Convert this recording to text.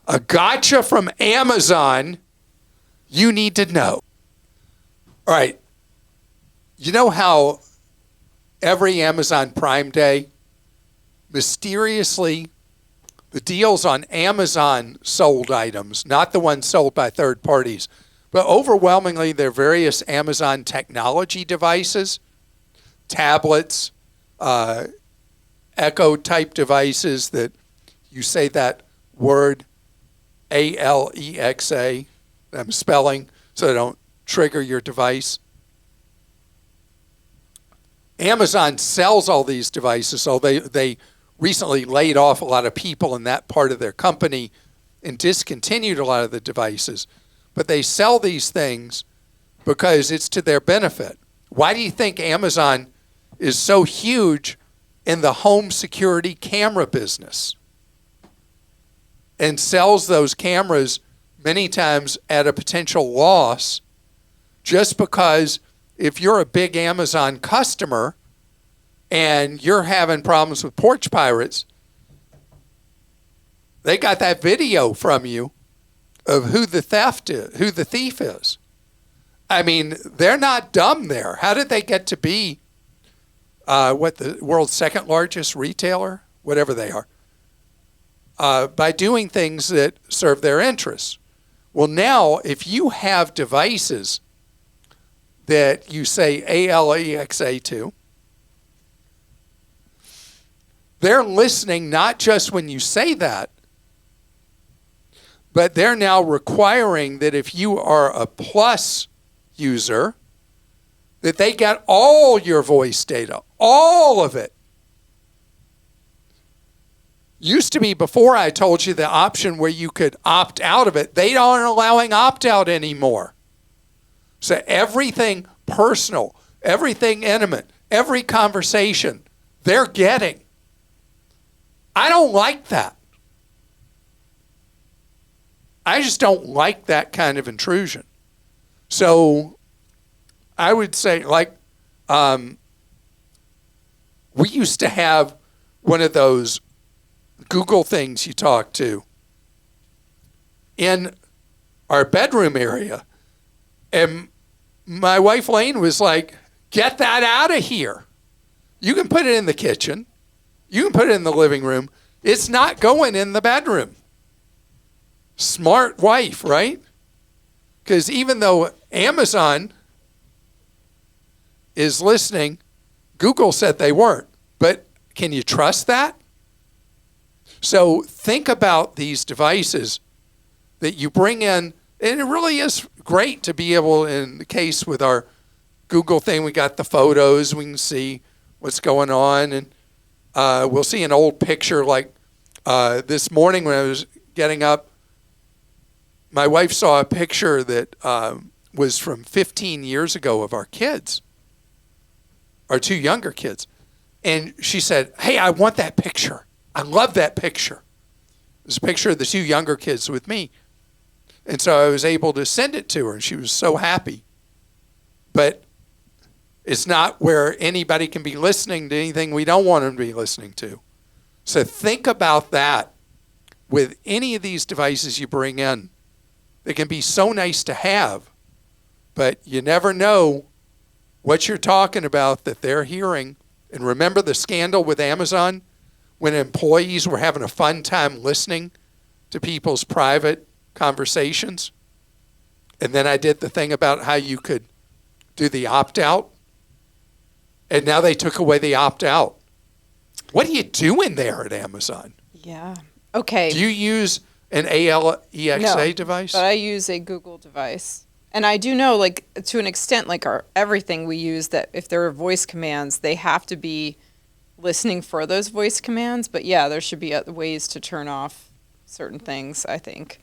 A gotcha from Amazon you need to know. All right. You know how every Amazon Prime Day, mysteriously, the deals on Amazon sold items, not the ones sold by third parties, but overwhelmingly they're various Amazon technology devices, tablets, Echo type devices that you say that word Alexa, I'm spelling so I don't trigger your device. Amazon sells all these devices, so they recently laid off a lot of people in that part of their company and discontinued a lot of the devices. But they sell these things because it's to their benefit. Why do you think Amazon is so huge in the home security camera business and sells those cameras many times at a potential loss just because if you're a big Amazon customer and you're having problems with porch pirates, they got that video from you of who the thief is. I mean, they're not dumb there. How did they get to be the world's second largest retailer? Whatever they are. By doing things that serve their interests. Well, now, if you have devices that you say Alexa to, they're listening not just when you say that, but they're now requiring that if you are a Plus user, that they get all your voice data, all of it. Used to be, before I told you the option where you could opt out of it, they aren't allowing opt-out anymore. So everything personal, everything intimate, every conversation, they're getting. I don't like that. I just don't like that kind of intrusion. So I would say, we used to have one of those Google things you talk to in our bedroom area. And my wife Lane was like, get that out of here. You can put it in the kitchen. You can put it in the living room. It's not going in the bedroom. Smart wife, right? Because even though Amazon is listening, Google said they weren't. But can you trust that? So think about these devices that you bring in, and it really is great to be able, in the case with our Google thing, we got the photos, we can see what's going on, and we'll see an old picture like this morning when I was getting up, my wife saw a picture that was from 15 years ago of our kids, our two younger kids, and she said, hey, I want that picture. I love that picture. It was a picture of the two younger kids with me. And so I was able to send it to her, and she was so happy. But it's not where anybody can be listening to anything we don't want them to be listening to. So think about that with any of these devices you bring in. They can be so nice to have, but you never know what you're talking about that they're hearing. And remember the scandal with Amazon? When employees were having a fun time listening to people's private conversations. And then I did the thing about how you could do the opt-out. And now they took away the opt-out. What are you doing there at Amazon? Yeah. Okay. Do you use an Alexa device? But I use a Google device. And I do know, to an extent, everything we use, that if there are voice commands, they have to be listening for those voice commands. But yeah, there should be other ways to turn off certain things, I think.